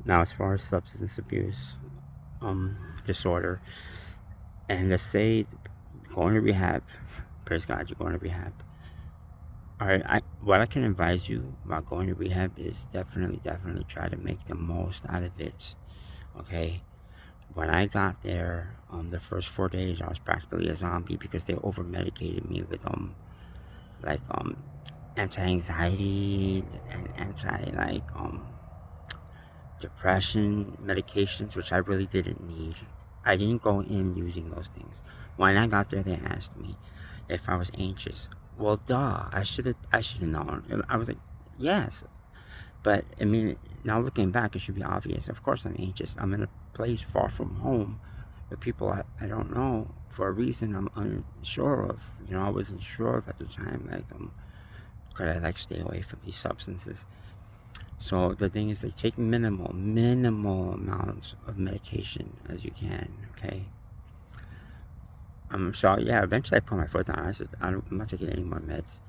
Now, as far as substance abuse disorder, and let's say going to rehab, praise God, you're going to rehab. All right, what I can advise you about going to rehab is definitely try to make the most out of it. Okay, when I got there, the first 4 days, I was practically a zombie because they over medicated me with like anti-anxiety and anti depression medications, which I really didn't need. I didn't go in using those things. When I got there, they asked me if I was anxious. Well, duh, I should have known. I was like, yes, but I mean, now looking back, it should be obvious. Of course, I'm anxious. I'm in a place far from home with people I don't know for a reason I'm unsure of. I wasn't sure of at the time. Like, could I like stay away from these substances? So the thing is, they take minimal amounts of medication as you can. Okay. So yeah, eventually I put my foot down. I said, I'm not taking any more meds.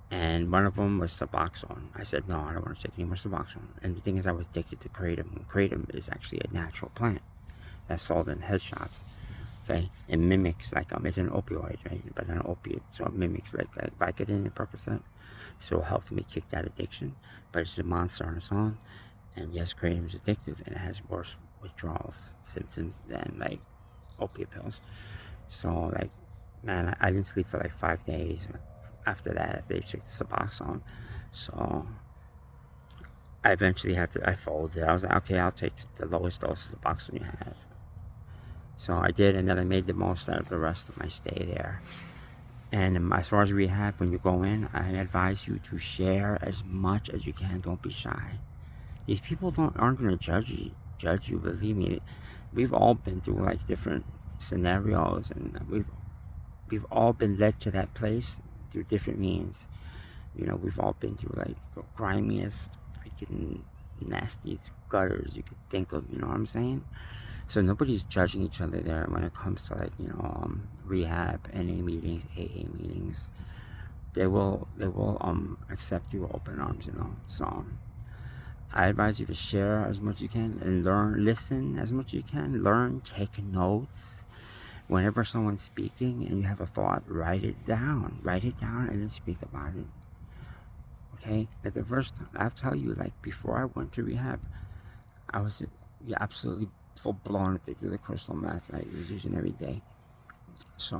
And one of them was Suboxone. I said, no, I don't want to take any more Suboxone. And the thing is, I was addicted to Kratom. Kratom is actually a natural plant that's sold in head shops. Okay, it mimics like it's an opioid, right? But an opiate, so it mimics like Vicodin and Percocet. So it helped me kick that addiction. But it's a monster on its own. And yes, Kratom is addictive, and it has worse withdrawal symptoms than like opiate pills. So like, man, I didn't sleep for like 5 days after that. After they took the Suboxone, so I eventually I folded. I was like, okay, I'll take the lowest dose of Suboxone you have. So I did, and then I made the most out of the rest of my stay there. And as far as rehab, when you go in, I advise you to share as much as you can. Don't be shy. These people aren't going to judge you. Believe me, we've all been through like different scenarios, and we've all been led to that place through different means. We've all been through like the grimiest, freaking nastiest gutters you could think of. You know what I'm saying? So nobody's judging each other there when it comes to like rehab, NA meetings, AA meetings. They will accept you with open arms. So I advise you to share as much as you can and listen as much as you can, take notes. Whenever someone's speaking and you have a thought, write it down, and then speak about it. Okay? At the first time, I'll tell you, like before I went to rehab, I was absolutely full blown addicted to the crystal meth. I was using every day. So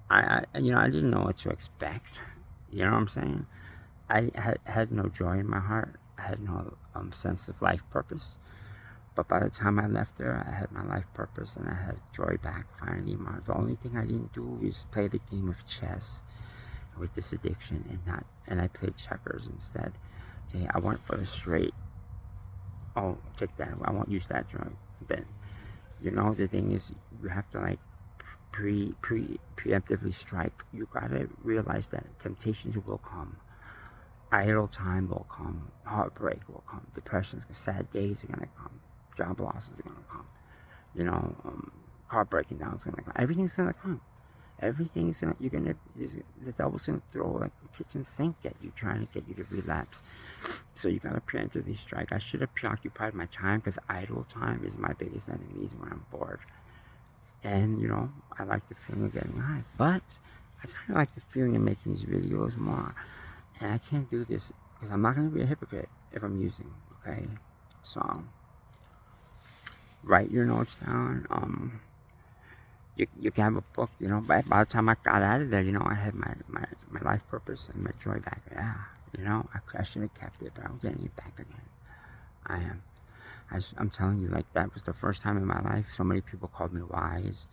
I didn't know what to expect. You know what I'm saying? I had no joy in my heart. I had no sense of life purpose. But by the time I left there, I had my life purpose and I had joy back finally. The only thing I didn't do was play the game of chess with this addiction, and I played checkers instead. Okay, I went for the straight. Oh, take that. I won't use that drug. But the thing is, you have to like preemptively strike. You gotta realize that temptations will come. Idle time will come. Heartbreak will come. Depressions, sad days are gonna come. Job losses are gonna come. Car breaking down is gonna come. Everything's gonna come. Everything's gonna. The devil's gonna throw like a kitchen sink at you, trying to get you to relapse. So you gotta preemptively strike. I should have preoccupied my time because idle time is my biggest enemy when I'm bored. And I like the feeling of getting high, but I kind of like the feeling of making these videos more. And I can't do this because I'm not gonna be a hypocrite if I'm using. Okay, so write your notes down. You can have a book. By the time I got out of there, I had my life purpose and my joy back. Yeah, I should have kept it, but I'm getting it back again. I am. I'm telling you, like, that was the first time in my life so many people called me wise,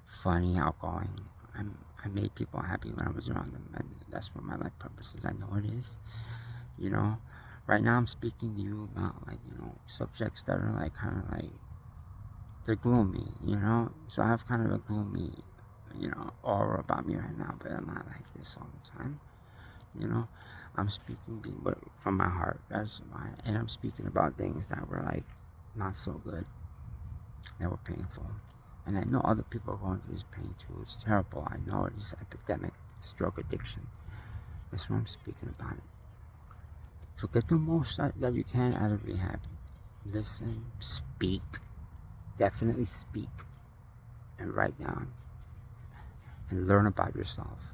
funny, outgoing. I made people happy when I was around them, and that's what my life purpose is. I know it is. Right now I'm speaking to you about like subjects that are like kind of like they're gloomy. So I have kind of a gloomy aura about me right now, but I'm not like this all the time. I'm speaking from my heart. And I'm speaking about things that were like not so good, that were painful. And I know other people are going through this pain too. It's terrible. I know it is epidemic, stroke addiction. That's why I'm speaking about it. So get the most that you can out of rehab. Listen, speak, definitely speak, and write down, and learn about yourself.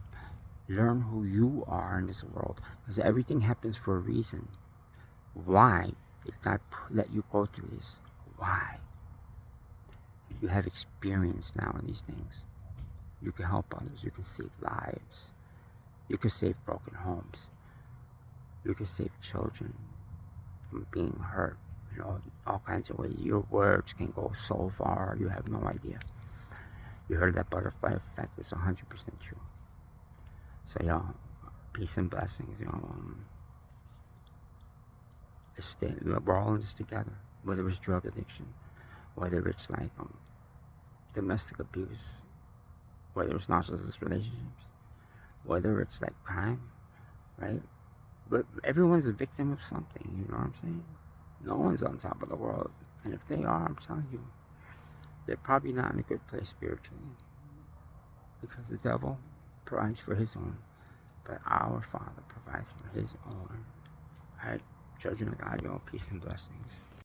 Learn who you are in this world, because everything happens for a reason. Why did God let you go through this? Why? You have experience now in these things. You can help others. You can save lives. You can save broken homes. You can save children from being hurt. You know, all kinds of ways. Your words can go so far, you have no idea. You heard that butterfly effect is 100% true. So, y'all, peace and blessings. You know, we're all in this together. Whether it's drug addiction, whether it's like domestic abuse, whether it's narcissistic relationships, whether it's like crime, right? But everyone's a victim of something, you know what I'm saying? No one's on top of the world. And if they are, I'm telling you, they're probably not in a good place spiritually. Because the devil provides for his own, but our Father provides for his own. Alright, children of God, y'all, peace and blessings.